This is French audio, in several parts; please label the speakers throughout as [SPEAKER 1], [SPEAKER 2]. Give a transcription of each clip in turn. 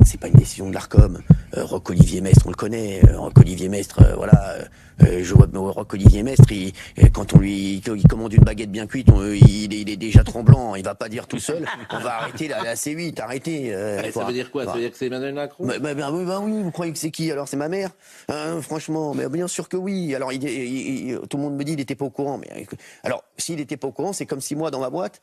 [SPEAKER 1] c'est pas une décision de l'Arcom. Roch-Olivier Mestre, on le connaît. Roch-Olivier Mestre, je vois Roch-Olivier Mestre, quand il commande une baguette bien cuite, il est déjà tremblant. Il va pas dire tout seul, on va arrêter la C8, arrêtez.
[SPEAKER 2] Ça veut dire quoi? Ça veut dire que c'est Emmanuel Macron?
[SPEAKER 1] Oui, vous croyez que c'est qui? Alors c'est ma mère? Franchement, mais bien sûr que oui. Alors tout le monde me dit il était pas au courant. Mais alors s'il était pas au courant, c'est comme si moi dans ma boîte,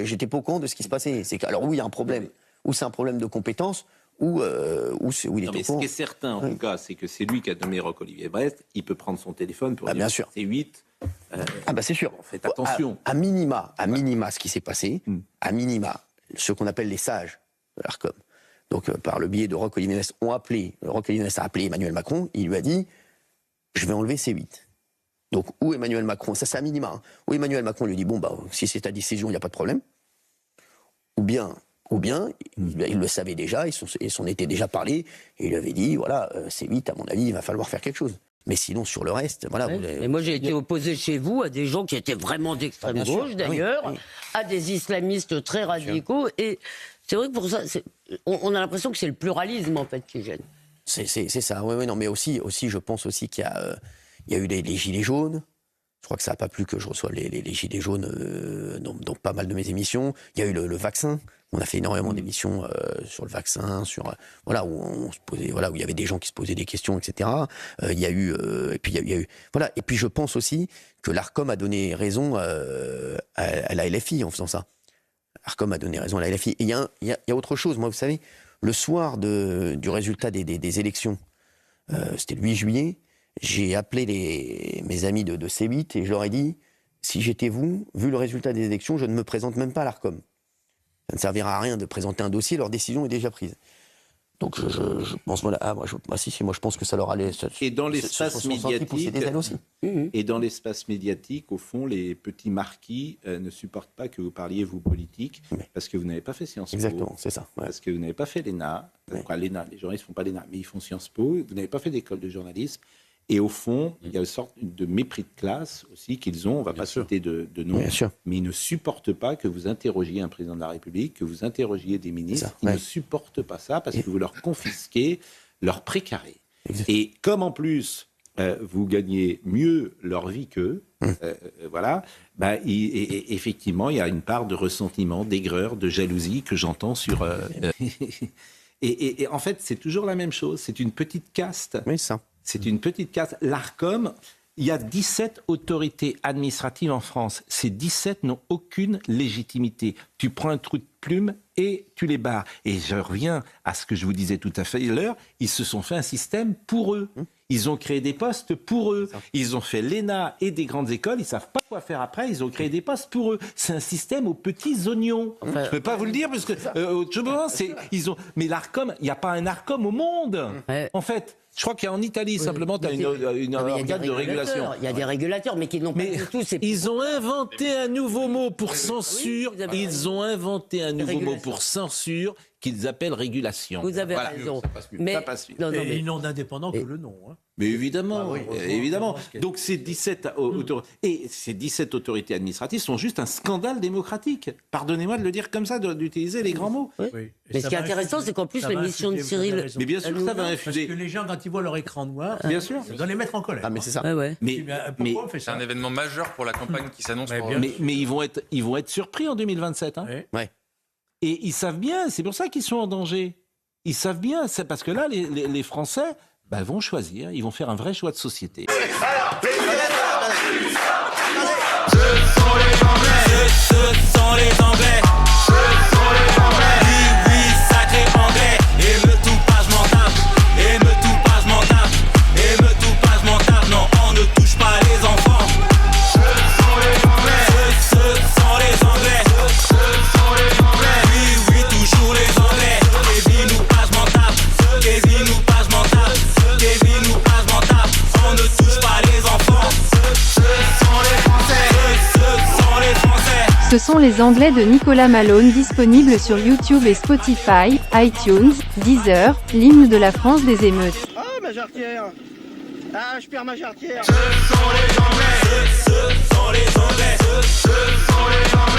[SPEAKER 1] j'étais pas au courant de ce qui se passait. Alors oui, il y a un problème. Ou c'est un problème de compétence, ou il est au courant.
[SPEAKER 2] Ce qui est certain, en tout cas, c'est que c'est lui qui a nommé Roch-Olivier Mestre. Il peut prendre son téléphone pour dire
[SPEAKER 1] bien sûr.
[SPEAKER 2] C8.
[SPEAKER 1] C'est sûr.
[SPEAKER 2] Faites attention.
[SPEAKER 1] À minima, ce qui s'est passé, à minima, ce qu'on appelle les sages de l'Arcom, donc par le biais de Roch-Olivier Mestre, Roch-Olivier Mestre a appelé Emmanuel Macron, il lui a dit « je vais enlever C8 ». Donc, où Emmanuel Macron, ça c'est à minima, où Emmanuel Macron lui dit « bon, si c'est ta décision, il n'y a pas de problème », ou bien il le savait déjà, ils s'en étaient déjà parlé, et il lui avait dit, voilà, C8, à mon avis, il va falloir faire quelque chose. Mais sinon, sur le reste, voilà.
[SPEAKER 3] Et moi, j'ai été opposé chez vous à des gens qui étaient vraiment d'extrême gauche, d'ailleurs, à des islamistes très radicaux, et c'est vrai que pour ça, on a l'impression que c'est le pluralisme, en fait, qui gêne.
[SPEAKER 1] C'est ça, oui, non, mais aussi, je pense aussi qu'il y a eu les gilets jaunes. Je crois que ça n'a pas plu que je reçoive les gilets jaunes dans pas mal de mes émissions. Il y a eu le vaccin. On a fait énormément d'émissions sur le vaccin, où on se posait, où il y avait des gens qui se posaient des questions, etc. Il y a eu, et puis il y a eu, voilà. Et puis je pense aussi que l'Arcom a donné raison à la LFI en faisant ça. L'Arcom a donné raison à la LFI. Et il y a autre chose. Moi, vous savez, le soir du résultat des élections, c'était le 8 juillet. J'ai appelé mes amis de C8 et je leur ai dit, si j'étais vous, vu le résultat des élections, je ne me présente même pas à l'Arcom. Ça ne servira à rien de présenter un dossier, leur décision est déjà prise. Donc je pense, moi je pense que ça leur allait.
[SPEAKER 2] Et dans l'espace médiatique, au fond, les petits marquis ne supportent pas que vous parliez, vous, politique, parce que vous n'avez pas fait Sciences Po.
[SPEAKER 1] Exactement, c'est ça. Ouais.
[SPEAKER 2] Parce que vous n'avez pas fait l'ENA. L'ENA, les journalistes ne font pas l'ENA, mais ils font Sciences Po. Vous n'avez pas fait d'école de journalisme. Et au fond, il y a une sorte de mépris de classe aussi qu'ils ont. On ne va pas citer de nom, mais ils ne supportent pas que vous interrogiez un président de la République, que vous interrogiez des ministres. Ils ne supportent pas ça parce que vous leur confisquez leur précaré. Et comme en plus, vous gagnez mieux leur vie qu'eux, effectivement, il y a une part de ressentiment, d'aigreur, de jalousie que j'entends sur... et en fait, c'est toujours la même chose. C'est une petite caste.
[SPEAKER 1] Oui, ça.
[SPEAKER 2] C'est une petite caste. L'Arcom, il y a 17 autorités administratives en France. Ces 17 n'ont aucune légitimité. Tu prends un trou de plume et tu les barres. Et je reviens à ce que je vous disais tout à fait l'heure. Ils se sont fait un système pour eux. Ils ont créé des postes pour eux. Ils ont fait l'ENA et des grandes écoles. Ils ne savent pas quoi faire après. Ils ont créé des postes pour eux. C'est un système aux petits oignons. Je ne peux pas vous le dire parce que mais l'Arcom, il n'y a pas un Arcom au monde. En fait, je crois qu'en Italie, simplement, tu as une organe de régulation.
[SPEAKER 3] Il y a des régulateurs, mais qui n'ont pas du tout...
[SPEAKER 2] Ils ont inventé un nouveau mot pour censure. Ils ont inventé un nouveau mot pour censure qu'ils appellent régulation.
[SPEAKER 3] Vous avez raison.
[SPEAKER 2] Ça passe mieux.
[SPEAKER 4] Mais ils n'ont d'indépendant que le nom.
[SPEAKER 2] Mais évidemment, évidemment. Donc ces 17 autorités administratives sont juste un scandale démocratique. Pardonnez-moi de le dire comme ça, d'utiliser les grands mots.
[SPEAKER 3] Mais ce qui est intéressant, c'est qu'en plus, l'émission de Cyril...
[SPEAKER 2] Mais bien sûr que ça va infuser.
[SPEAKER 4] Parce que les gens, quand ils voient leur écran noir,
[SPEAKER 2] bien sûr,
[SPEAKER 4] ça doit les mettre en colère.
[SPEAKER 1] Ah, mais c'est ça.
[SPEAKER 2] Mais
[SPEAKER 4] pourquoi on fait ça ?
[SPEAKER 5] C'est un événement majeur pour la campagne qui s'annonce.
[SPEAKER 2] Mais ils vont être surpris en 2027. Et ils savent bien, c'est pour ça qu'ils sont en danger. Ils savent bien, c'est parce que là, les Français vont choisir, ils vont faire un vrai choix de société.
[SPEAKER 6] Ce sont les Anglais. Oui, sacré Anglais. Et me tout pas, je m'en tape. Et me tout pas, je m'en tape. Et me tout pas, je m'en tape. Non, on ne touche pas les enfants. Ce sont les Anglais. Ce sont les Anglais. Ce sont les Anglais. Oui, toujours les Anglais. Kevin ou pas, je m'en tape. Kevin ou pas, je m'en tape. Kevin ou pas, je m'en tape. On ne touche pas les enfants. Ce sont les Français. Ce sont les Français.
[SPEAKER 7] Ce sont les Anglais de Nicolas Malone, disponibles sur YouTube et Spotify, iTunes, Deezer, l'hymne de la France des émeutes.
[SPEAKER 8] Ah, ma jarretière. Ah, je perds ma jarretière.
[SPEAKER 6] Ce sont les Anglais. Ce sont les Anglais. Ce sont les Anglais.